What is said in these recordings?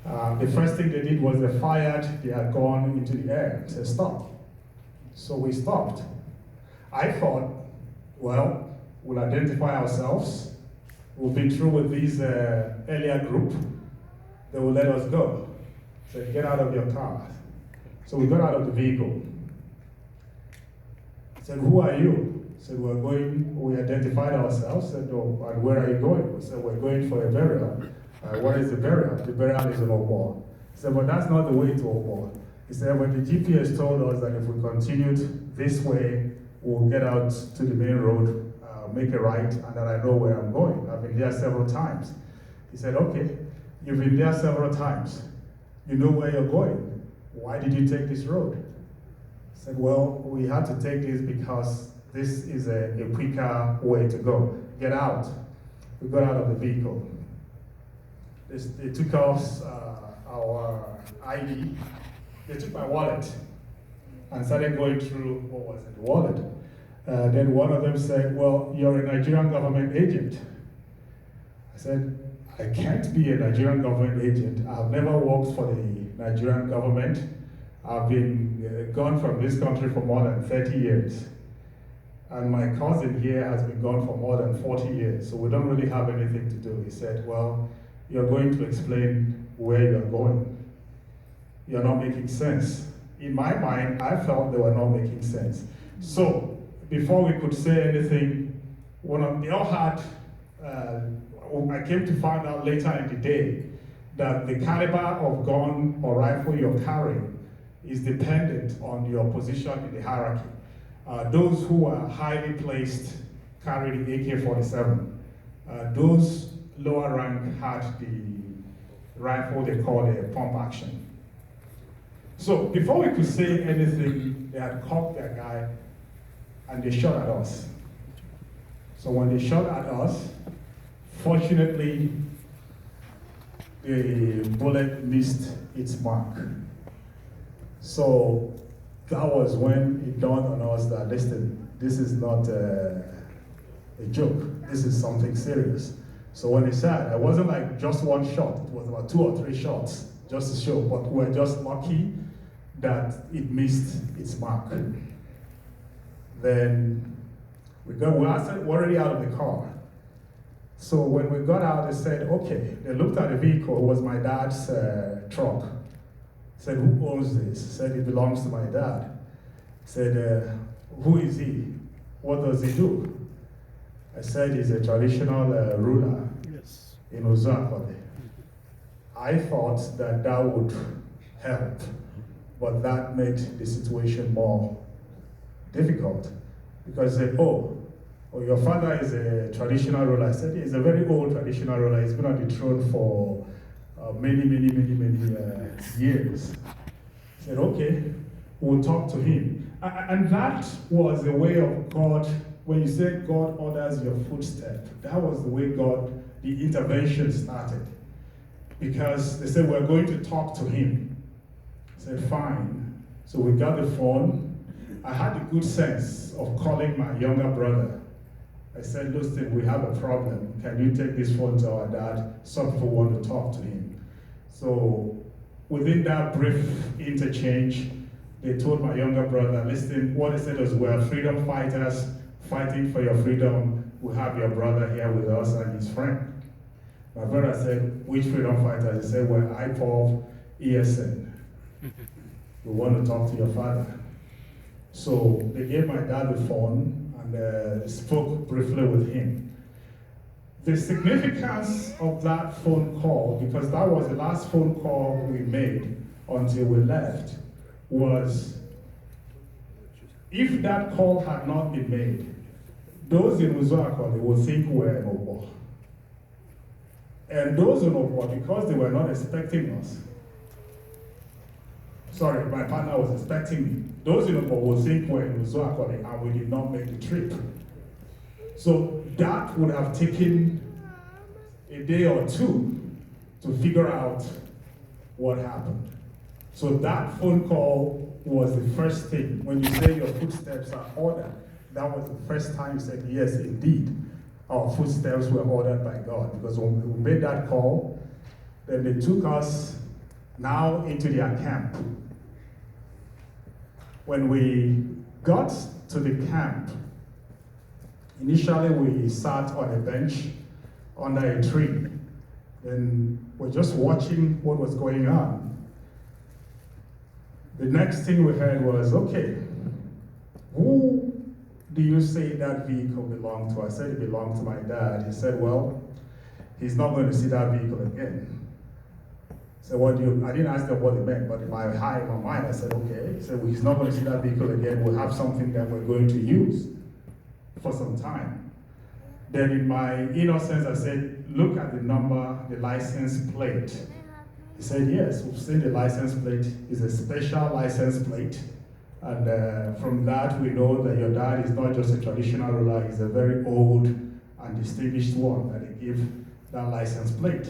The first thing they did was they fired their gun into the air and said, stop. So we stopped. I thought, well, we'll identify ourselves. We've been through with this earlier group. They will let us go. Said, get out of your car. So we got out of the vehicle. Said, who are you? Said, we identified ourselves. Said, oh, and where are you going? We said, we're going for a burial. What is the burial? The burial is an Obo. He said, but that's not the way to Obo. He said, when the GPS told us that if we continued this way, we'll get out to the main road, make a right, and that I know where I'm going. I've been there several times. He said, okay, you've been there several times. You know where you're going. Why did you take this road? I said, well, we had to take this because this is a quicker way to go. Get out. We got out of the vehicle. They took off our ID. They took my wallet and started going through what was in the wallet. Then one of them said, well, you're a Nigerian government agent. I said, I can't be a Nigerian government agent. I've never worked for the Nigerian government. I've been gone from this country for more than 30 years. And my cousin here has been gone for more than 40 years, so we don't really have anything to do. He said, well, you're going to explain where you're going. You're not making sense. In my mind, I felt they were not making sense. So, before we could say anything, they all had, I came to find out later in the day that the caliber of gun or rifle you're carrying is dependent on your position in the hierarchy. Those who are highly placed carry the AK-47. Those lower rank had the rifle they call a pump action. So before we could say anything, they had cocked their guy and they shot at us. So when they shot at us, fortunately, the bullet missed its mark. So that was when it dawned on us that, listen, this is not a joke. This is something serious. So when they said, it wasn't like just one shot. It was about 2 or 3 shots just to show. But we're just lucky that it missed its mark. Then we're already out of the car. So when we got out, they said, okay. They looked at the vehicle. It was my dad's truck. Said, who owns this? Said, it belongs to my dad. Said, who is he? What does he do? I said, he's a traditional ruler in Uzuakole. I thought that would help, but that made the situation more difficult. Because they said, oh, your father is a traditional ruler. I said, he's a very old traditional ruler. He's been on the throne for many years. I said, okay, we'll talk to him. And that was the way of God. When you say God orders your footstep, that was the way the intervention started. Because they said, we're going to talk to him. I said, fine. So we got the phone. I had the good sense of calling my younger brother. I said, listen, we have a problem. Can you take this phone to our dad? Some people want to talk to him. So within that brief interchange, they told my younger brother, listen, what they said was, we're freedom fighters fighting for your freedom. We have your brother here with us and his friend. My brother said, which freedom fighters? He said, we're IPOB ESN. We want to talk to your father. So they gave my dad the phone and spoke briefly with him. The significance of that phone call, because that was the last phone call we made until we left, was if that call had not been made, those in Uzuakole would think we're in Obo. And those in Obo, because they were not expecting us, sorry, my partner was expecting me, those in Obo would think we're in Uzuakole and we did not make the trip. So that would have taken a day or two to figure out what happened. So that phone call was the first thing. When you say your footsteps are ordered, that was the first time you said, yes, indeed, our footsteps were ordered by God. Because when we made that call, then they took us now into their camp. When we got to the camp, initially we sat on a bench under a tree. Then we're just watching what was going on. The next thing we heard was, okay, who do you say that vehicle belonged to? I said it belonged to my dad. He said, well, he's not going to see that vehicle again. So what do you, I didn't ask them what it meant, but in my mind, I said, okay. He said, well, he's not going to see that vehicle again. We'll have something that we're going to use for some time. Then in my innocence, I said, look at the number, the license plate. He said, yes, we've seen the license plate. It's a special license plate. And from that, we know that your dad is not just a traditional ruler, he's a very old and distinguished one that they give that license plate.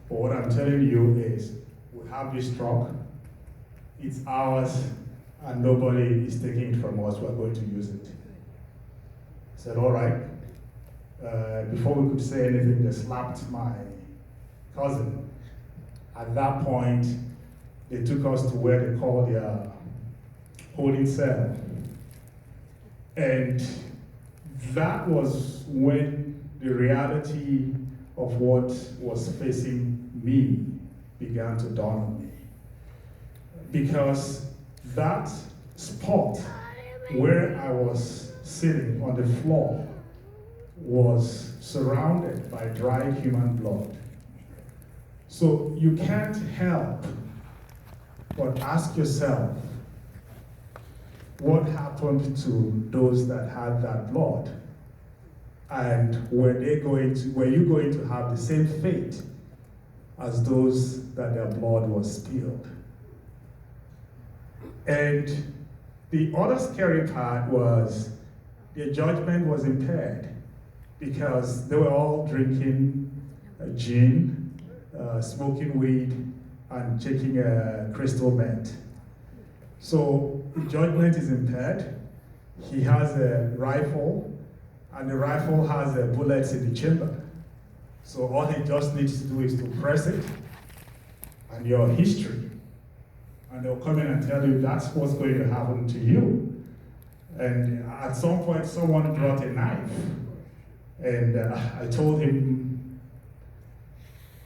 But what I'm telling you is, we have this truck, it's ours, and nobody is taking it from us, we're going to use it. I said, all right. Before we could say anything, they slapped my cousin. At that point, they took us to where they call their holding cell. And that was when the reality of what was facing me began to dawn on me. Because that spot where I was sitting on the floor was surrounded by dry human blood. So you can't help but ask yourself, what happened to those that had that blood? And were you going to have the same fate as those that their blood was spilled? And the other scary part was their judgment was impaired because they were all drinking gin, smoking weed, and taking crystal meth. So the judgment is impaired. He has a rifle, and the rifle has bullets in the chamber. So all he just needs to do is to press it, and your history. And they'll come in and tell you that's what's going to happen to you. And at some point, someone brought a knife. And I told him,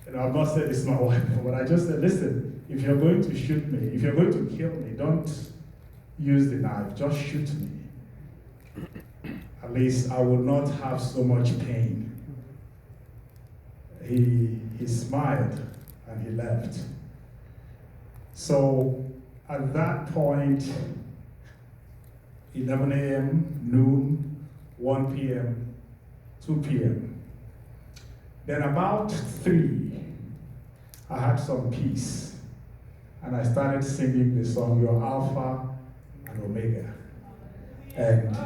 and I've not said this to my wife, but I just said, listen, if you're going to shoot me, if you're going to kill me, don't use the knife, just shoot me. At least I will not have so much pain. He smiled and he left. So at that point, 11 a.m., noon, 1 p.m., 2 p.m. Then about 3, I had some peace. And I started singing the song, You're Alpha and Omega. And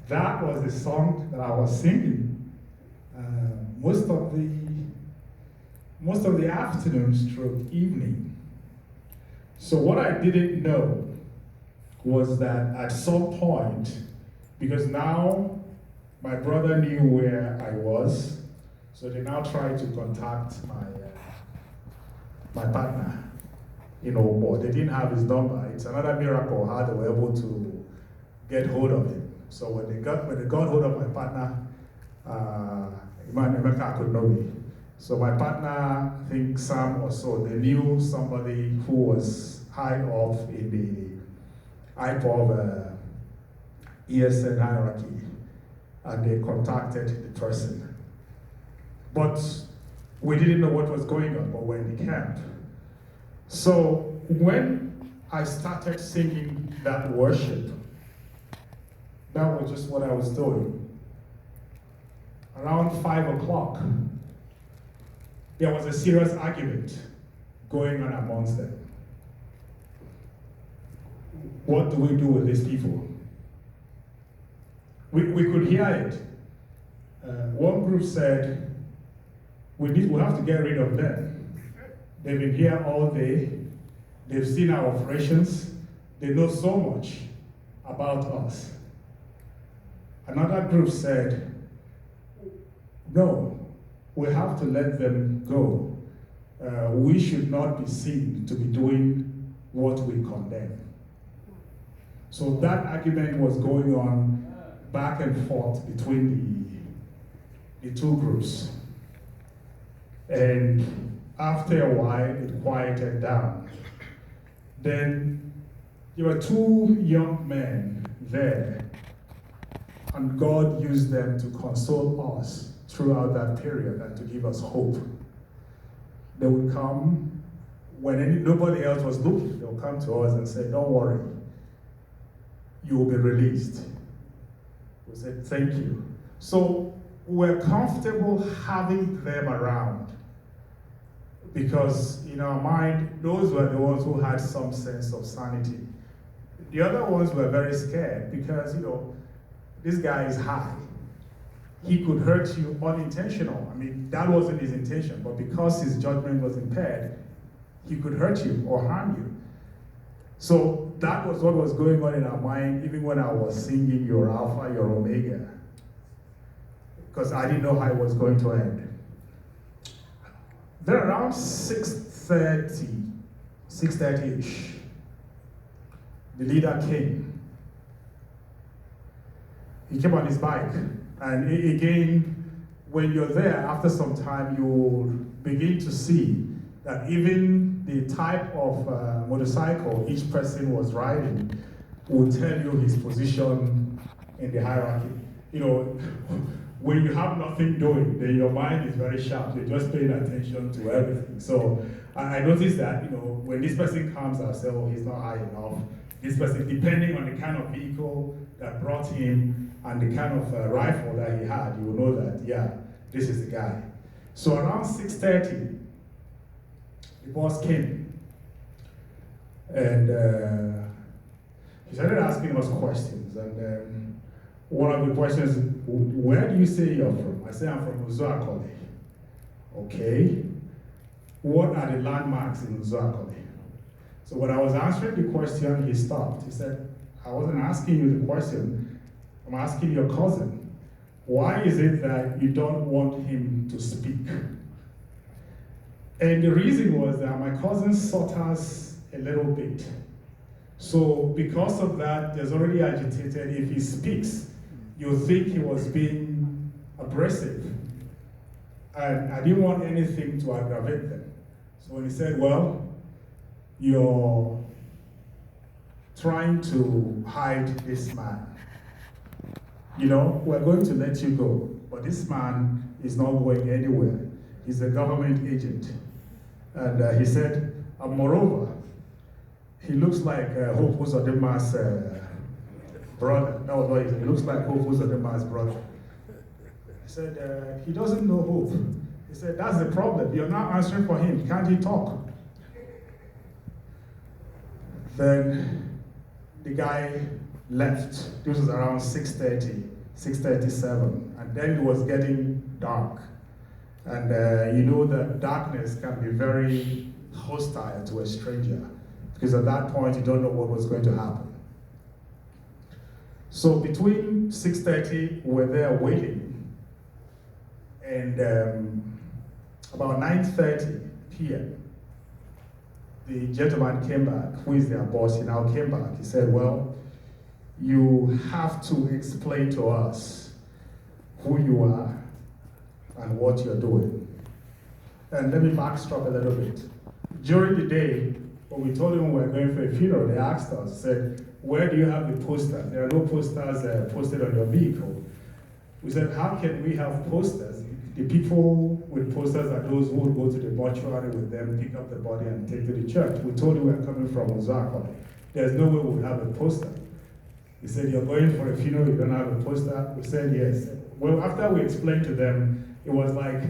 that was the song that I was singing most of the afternoon stroke evening. So what I didn't know was that at some point, because now my brother knew where I was, so they now tried to contact my partner, but they didn't have his number. It's another miracle how they were able to get hold of him. So when they got hold of my partner, Emeka could know me. So my partner, I think Sam or so, they knew somebody who was high up in the IPOB ESN hierarchy, and they contacted the person. But we didn't know what was going on, but we're in the camp. So when I started singing that worship, that was just what I was doing. Around 5 o'clock, there was a serious argument going on amongst them. What do we do with these people? We could hear it. One group said, we have to get rid of them. They've been here all day. They've seen our operations. They know so much about us. Another group said, no, we have to let them go we should not be seen to be doing what we condemn. So that argument was going on back and forth between the two groups. And after a while, it quieted down. Then there were two young men there, and God used them to console us throughout that period and to give us hope. They would come when nobody else was looking. They would come to us and say, "Don't worry, you will be released." We said, "Thank you." So we're comfortable having them around because in our mind, those were the ones who had some sense of sanity. The other ones were very scared because, this guy is high. He could hurt you unintentional. I mean, that wasn't his intention, but because his judgment was impaired, he could hurt you or harm you. So that was what was going on in our mind, even when I was singing Your Alpha, Your Omega, because I didn't know how it was going to end. Then around 6:30-ish, the leader came. He came on his bike. And again, when you're there, after some time, you'll begin to see that even the type of motorcycle each person was riding will tell you his position in the hierarchy. When you have nothing doing, then your mind is very sharp. You're just paying attention to everything. So I noticed that, when this person comes, I'll say, oh, he's not high enough. This person, depending on the kind of vehicle that brought him and the kind of rifle that he had, you will know that, yeah, this is the guy. So around 6:30, the boss came. And he started asking us questions. And one of the questions, where do you say you're from? I say, I'm from Uzoakole. Okay. What are the landmarks in Uzoakole? So when I was answering the question, he stopped. He said, I wasn't asking you the question. I'm asking your cousin. Why is it that you don't want him to speak? And the reason was that my cousin sotters a little bit. So because of that, there's already agitated. If he speaks, you'll think he was being abrasive. And I didn't want anything to aggravate them. So when he said, well, you're trying to hide this man. We're going to let you go, but this man is not going anywhere. He's a government agent. And he said, and moreover, he looks like Hope Uzodimma's brother. That was what he said. He looks like Hope Uzodimma's brother. He said, he doesn't know Hope. He said, that's the problem. You're not answering for him. Can't he talk? Then the guy left. This was around 6:30, 6:37. And then it was getting dark. And that darkness can be very hostile to a stranger. Because at that point, you don't know what was going to happen. So between 6:30, we were there waiting. And about 9:30 p.m., the gentleman came back, who is their boss. He now came back. He said, well, you have to explain to us who you are and what you're doing. And let me backstrap a little bit. During the day, when we told them we were going for a funeral, they asked us, said, where do you have the posters? There are no posters posted on your vehicle. We said, how can we have posters? The people with posters are those who would go to the mortuary with them, pick up the body and take to the church. We told you we are coming from Uzoakole. There's no way we would have a poster. He said, you're going for a funeral, you don't have a poster? We said, yes. Well, after we explained to them, it was like,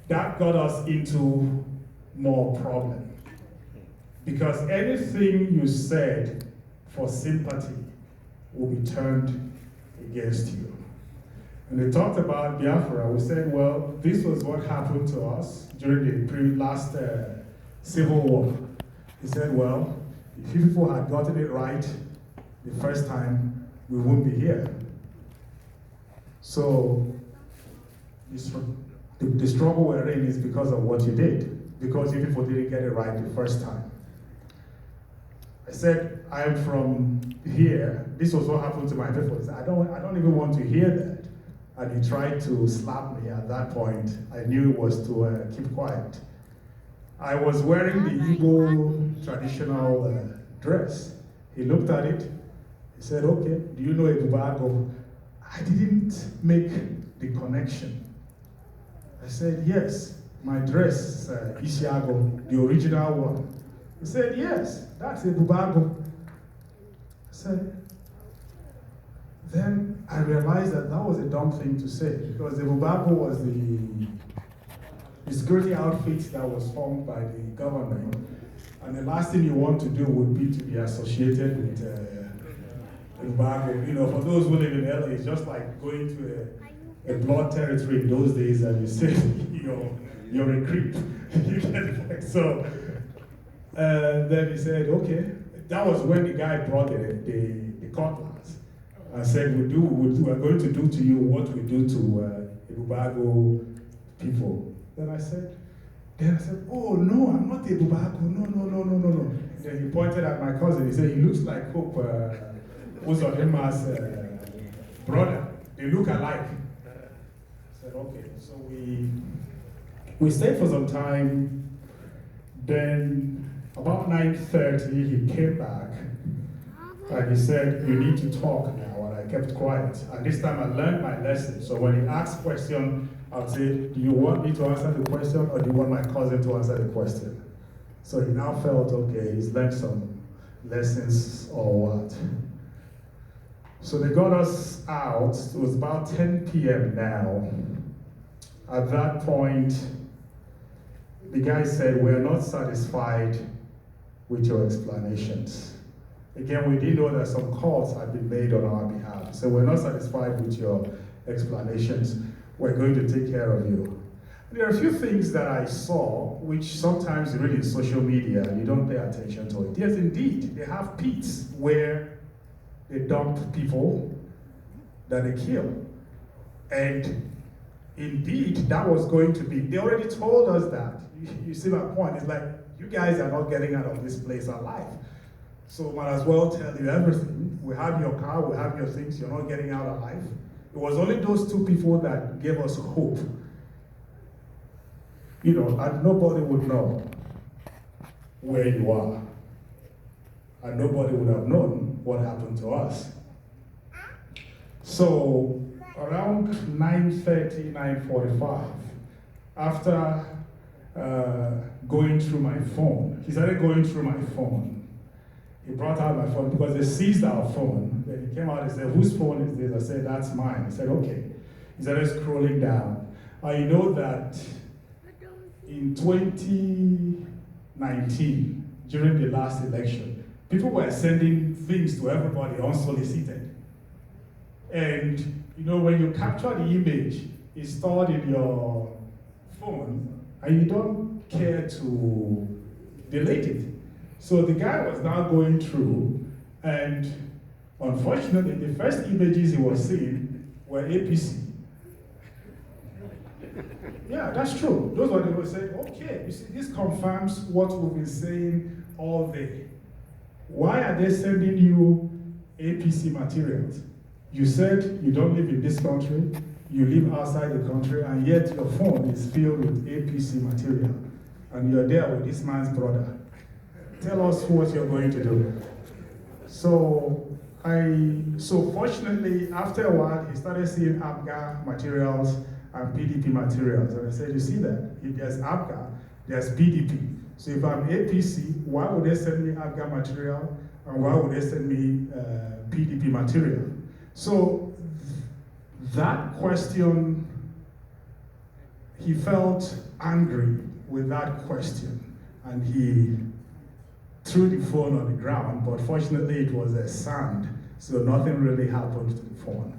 that got us into more problem. Because anything you said for sympathy will be turned against you. And they talked about Biafra. We said, well, this was what happened to us during the last civil war. He said, well, if you people had gotten it right the first time, we wouldn't be here. So the struggle we're in is because of what you did. because you people didn't get it right the first time. I said, I'm from here. This was what happened to my people. He said, I don't even want to hear that. And he tried to slap me at that point. I knew it was to keep quiet. I was wearing the Igbo traditional dress. He looked at it. He said, okay, do you know Ebubago? I didn't make the connection. I said, yes, my dress, Isiago, the original one. He said, yes, that's Ebubago. I said, then I realized that was a dumb thing to say, because Ebubago was the security outfit that was formed by the government, and the last thing you want to do would be to be associated with Ebubago. You know, for those who live in LA, it's just like going to a blood territory in those days, and you say, you're a creep. You get it? So then he said, okay. That was when the guy brought the cutlass and said, we are going to do to you what we do to Ebubago people. Then I said, oh no, I'm not Ebubago, no. Then he pointed at my cousin. He said, he looks like Hope Uzodinma's brother. They look alike. I said, okay. So we stayed for some time. Then about 9:30, he came back and he said, you need to talk now. And I kept quiet. And this time I learned my lesson. So when he asked question, I'd say, do you want me to answer the question, or do you want my cousin to answer the question? So he now felt, okay, he's learned some lessons or what. So they got us out. It was about 10 p.m. now. At that point, the guy said, we're not satisfied with your explanations. Again, we didn't know that some calls had been made on our behalf. So we're not satisfied with your explanations. We're going to take care of you. There are a few things that I saw, which sometimes you read in social media and you don't pay attention to it. Yes, indeed, they have pits where they dump people that they kill. And indeed, that was going to be, they already told us that. You see my point? It's like, you guys are not getting out of this place alive. So might as well tell you everything. We have your car, we have your things, you're not getting out alive. It was only those two people that gave us hope. You know, and nobody would know where you are. And nobody would have known what happened to us. So around 9:30, 9:45, after going through my phone, he started going through my phone. He brought out my phone because they seized our phone. Then he came out and said, whose phone is this? I said, that's mine. He said, okay. He started scrolling down. I know that in 2019, during the last election, people were sending things to everybody unsolicited. And you know, when you capture the image, it's stored in your phone, and you don't care to delete it. So the guy was now going through, and unfortunately, the first images he was seeing were APC. Yeah, that's true. Those were the ones saying, okay, you see, this confirms what we've been saying all day. Why are they sending you APC materials? You said you don't live in this country, you live outside the country, and yet your phone is filled with APC material, and you're there with this man's brother. Tell us what you're going to do. So fortunately, after a while, he started seeing APGA materials and PDP materials. And I said, you see that? If there's APGA, there's PDP. So if I'm APC, why would they send me APGA material? And why would they send me PDP material? So that question, he felt angry with that question. And he threw the phone on the ground, but fortunately it was a sand, so nothing really happened to the phone.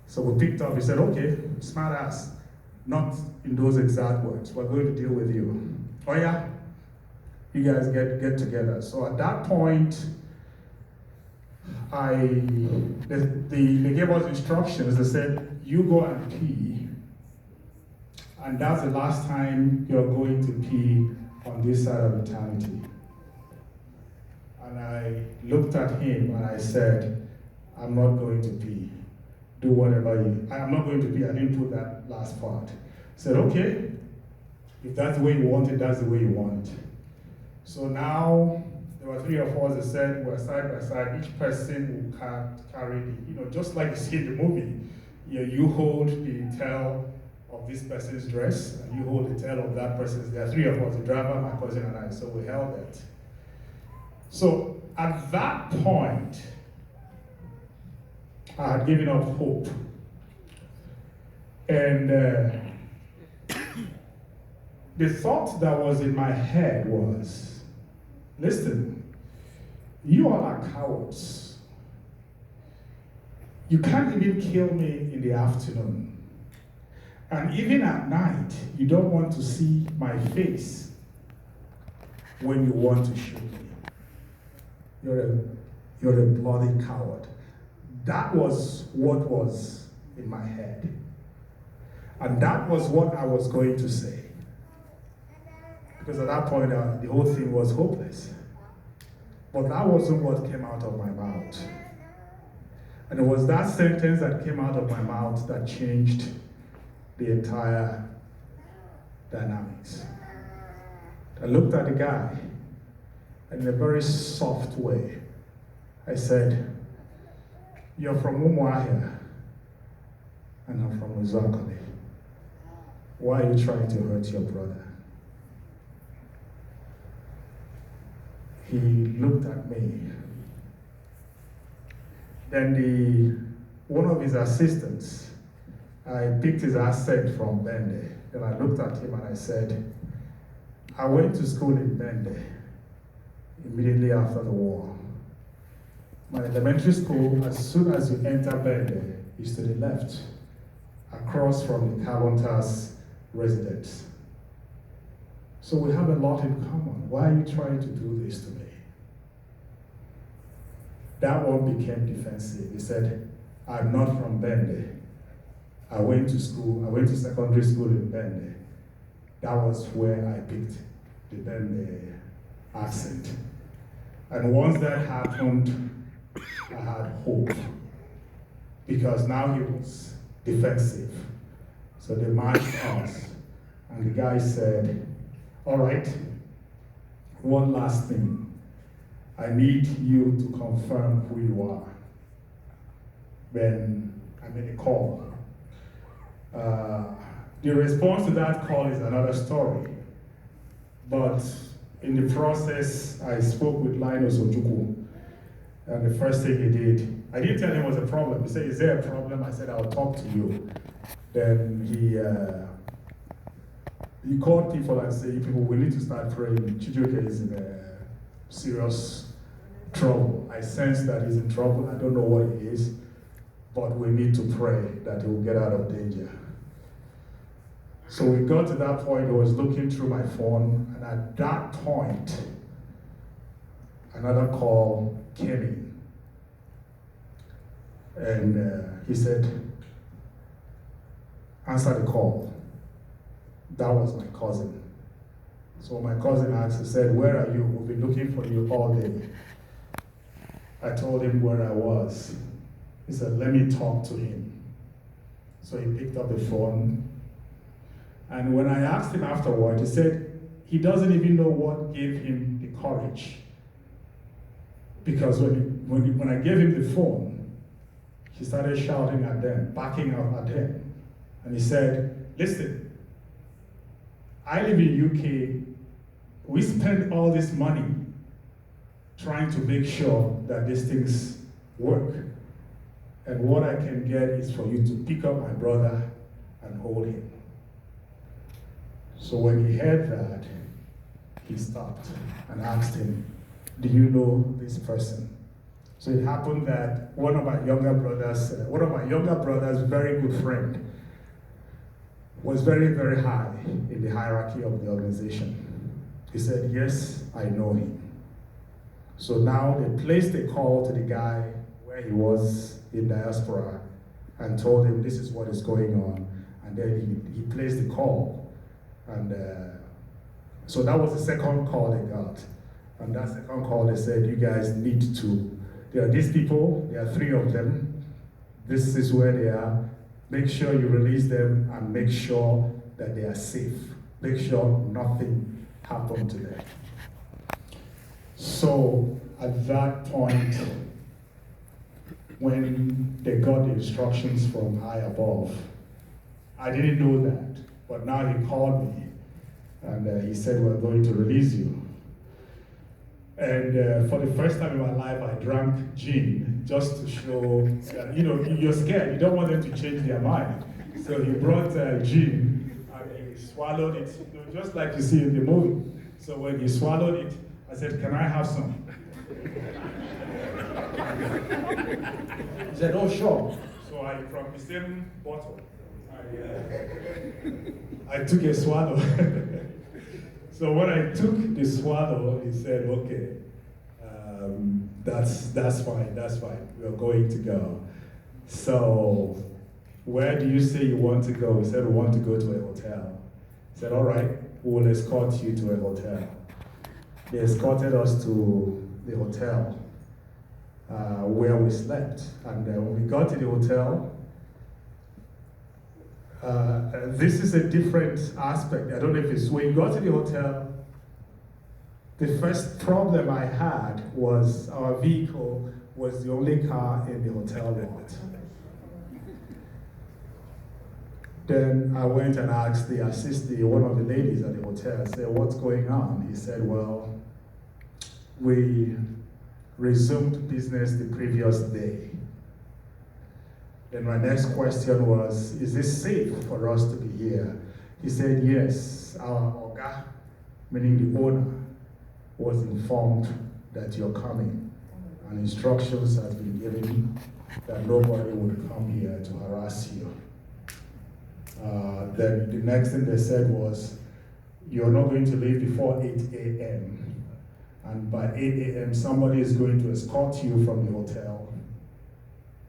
So we picked up, he said, okay, smart ass, not in those exact words, we're going to deal with you. Oh yeah, you guys get together. So at that point, they gave us instructions. They said, you go and pee, and that's the last time you're going to pee on this side of eternity. And I looked at him and I said, I'm not going to pee. Do whatever I'm not going to pee. I didn't put that last part. I said, okay, if that's the way you want it, that's the way you want it. So now, there were 3 of us that said we're side by side. Each person will carry the, just like you see in the movie. You hold the tail of this person's dress, and you hold the tail of that person's. There are 3 of us, the driver, my cousin, and I, so we held it. So at that point, I had given up hope. And the thought that was in my head was, listen, you all are cowards. You can't even kill me in the afternoon. And even at night, you don't want to see my face when you want to shoot me. You're a bloody coward. That was what was in my head. And that was what I was going to say. Because at that point, the whole thing was hopeless. But that wasn't what came out of my mouth. And it was that sentence that came out of my mouth that changed the entire dynamics. I looked at the guy, and in a very soft way, I said, you're from Umuahia, and I'm from Uzakale. Why are you trying to hurt your brother? He looked at me. Then one of his assistants, I picked his accent from Bende. Then I looked at him and I said, I went to school in Bende immediately after the war. My elementary school, as soon as you enter Bende, is to the left, across from the Carbonters residence. So we have a lot in common. Why are you trying to do this to me? That one became defensive. He said, I'm not from Bende. I went to secondary school in Bende. That was where I picked the Bende accent. And once that happened, I had hope. Because now he was defensive. So they marched us. And the guy said, all right, one last thing. I need you to confirm who you are. Then I made a call. The response to that call is another story. But in the process, I spoke with Linus Ojukwu. And the first thing he did, I didn't tell him it was a problem. He said, is there a problem? I said, I'll talk to you. Then he called people and said, people, we need to start praying. Chijioke is in serious trouble. I sense that he's in trouble. I don't know what it is, but we need to pray that he will get out of danger. So we got to that point, I was looking through my phone, and at that point, another call came in. And he said, answer the call. That was my cousin. So my cousin asked, he said, where are you? We've been looking for you all day. I told him where I was. He said, let me talk to him. So he picked up the phone. And when I asked him afterward, he said he doesn't even know what gave him the courage. Because when I gave him the phone, he started shouting at them, backing up at them. And he said, listen, I live in UK. We spend all this money trying to make sure that these things work. And what I can get is for you to pick up my brother and hold him. So when he heard that, he stopped and asked him, do you know this person? So it happened that one of my younger brothers, very good friend, was very, very high in the hierarchy of the organization. He said, yes, I know him. So now they placed a call to the guy where he was in diaspora and told him this is what is going on, and And then he placed the call. And so that was the second call they got. And that second call, they said, you guys need to, there are these people, there are 3 of them. This is where they are. Make sure you release them and make sure that they are safe. Make sure nothing happened to them. So at that point, when they got the instructions from high above, I didn't know that, but now he called me and he said, we're going to release you. And for the first time in my life, I drank gin just to show, you're scared, you don't want them to change their mind. So he brought gin and he swallowed it, just like you see in the movie. So when he swallowed it, I said, can I have some? He said, oh, sure. So from the same bottle, I took a swallow. So when I took the swallow, he said, okay, that's fine, we're going to go. So where do you say you want to go? We said, we want to go to a hotel. He said, all right, we will escort you to a hotel. They escorted us to the hotel where we slept. And when we got to the hotel, this is a different aspect. I don't know if it's when you got to the hotel, the first problem I had was our vehicle was the only car in the hotel lot. Then I went and asked one of the ladies at the hotel, I said, what's going on? He said, well, we resumed business the previous day. Then my next question was, is this safe for us to be here? He said, yes, our Oga, meaning the owner, was informed that you're coming. And instructions has been given that nobody would come here to harass you. Then the next thing they said was, you're not going to leave before 8 a.m. And by 8 a.m., somebody is going to escort you from the hotel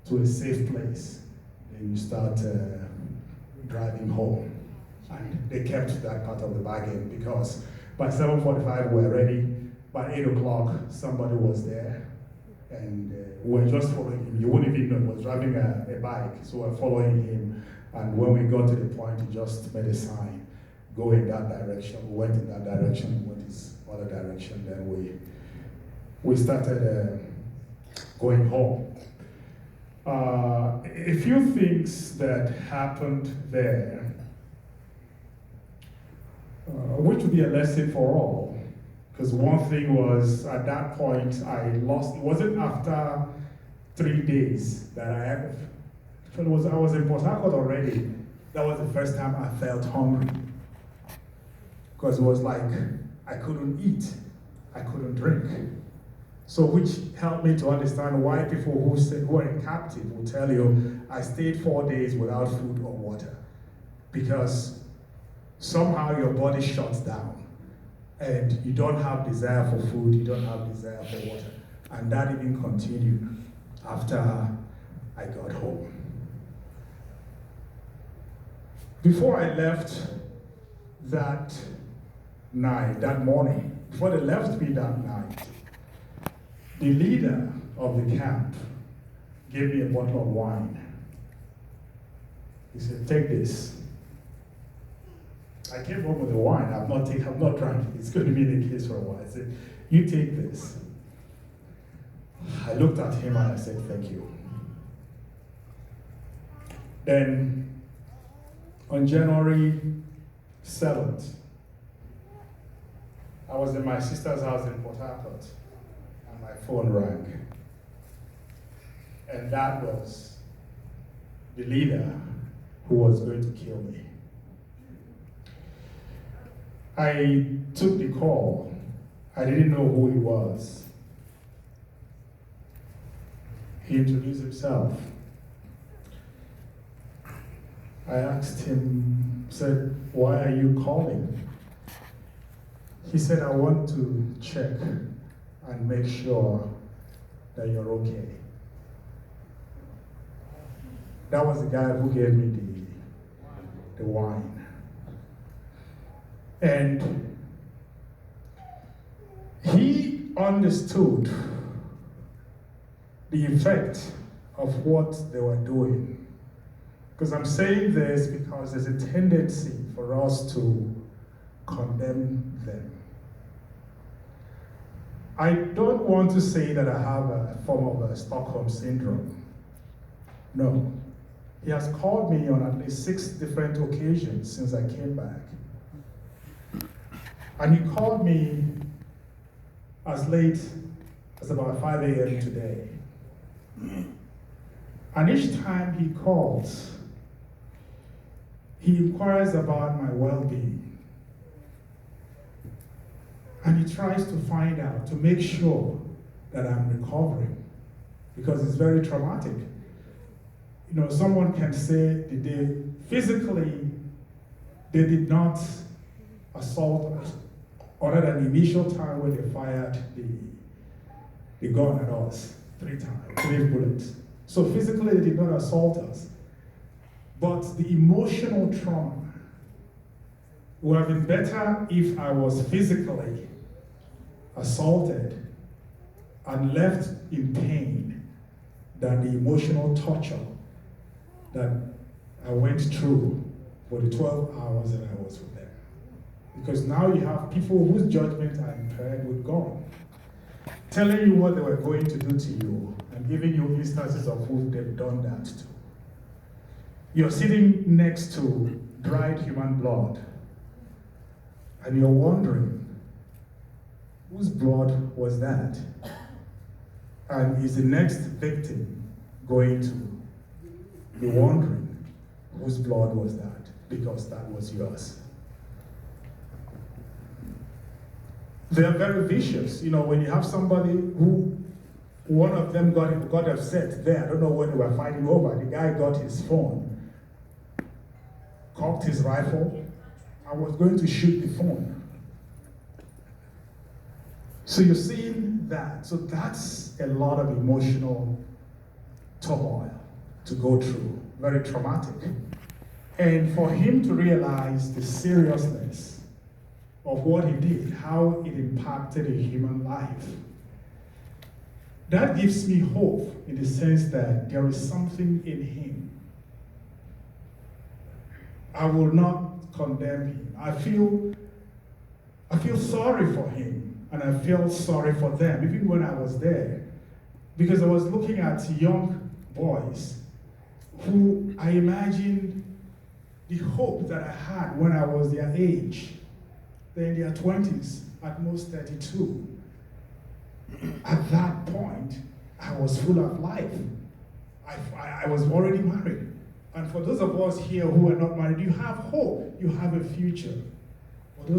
to a safe place. Then you start driving home. And they kept that part of the bargain because by 7:45 we were ready. By 8 o'clock, somebody was there. And we were just following him. You wouldn't even know he was driving a bike, so we were following him. And when we got to the point, he just made a sign, go in that direction. We went in that direction, we went this other direction. Then we started going home. A few things that happened there, which would be a lesson for all. Because one thing was, at that point, I lost, it wasn't after 3 days that I was in Port Harcourt already. That was the first time I felt hungry. Because it was like, I couldn't eat, I couldn't drink. So which helped me to understand why people who are in captive will tell you, I stayed 4 days without food or water. Because somehow your body shuts down. And you don't have desire for food, you don't have desire for water. And that even continued after I got home. Before I left that morning, before they left me that night, the leader of the camp gave me a bottle of wine. He said, take this. I came home with the wine. I've not drunk it. It's going to be the case for a while. I said, you take this. I looked at him and I said, thank you. Then, on January 7th, I was in my sister's house in Port Harcourt, and my phone rang. And that was the leader who was going to kill me. I took the call. I didn't know who he was. He introduced himself. I asked him, said, why are you calling? He said, I want to check and make sure that you're okay. That was the guy who gave me the wine. And he understood the effect of what they were doing. Because I'm saying this because there's a tendency for us to condemn them. I don't want to say that I have a form of a Stockholm syndrome. No. He has called me on at least 6 different occasions since I came back. And he called me as late as about 5 a.m. today. And each time he calls, he inquires about my well-being. And he tries to find out, to make sure that I'm recovering, because it's very traumatic. You know, someone can say that they physically, they did not assault us, other than the initial time when they fired the gun at us 3 times, 3 bullets. So physically, they did not assault us. But the emotional trauma would have been better if I was physically assaulted and left in pain than the emotional torture that I went through for the 12 hours that I was with them. Because now you have people whose judgment are impaired with God, telling you what they were going to do to you and giving you instances of who they've done that to. You're sitting next to dried human blood and you're wondering, whose blood was that? And is the next victim going to be wondering, whose blood was that? Because that was yours. They are very vicious. You know, when you have somebody who, one of them got upset there, I don't know what they were fighting over, the guy got his phone, cocked his rifle, and was going to shoot the phone. So you're seeing that. So that's a lot of emotional turmoil to go through, very traumatic. And for him to realize the seriousness of what he did, how it impacted a human life, that gives me hope in the sense that there is something in him. I will not condemn him. I feel sorry for him. And I feel sorry for them, even when I was there. Because I was looking at young boys who I imagined the hope that I had when I was their age. They're in their 20s, at most 32. At that point, I was full of life. I was already married. And for those of us here who are not married, you have hope, you have a future.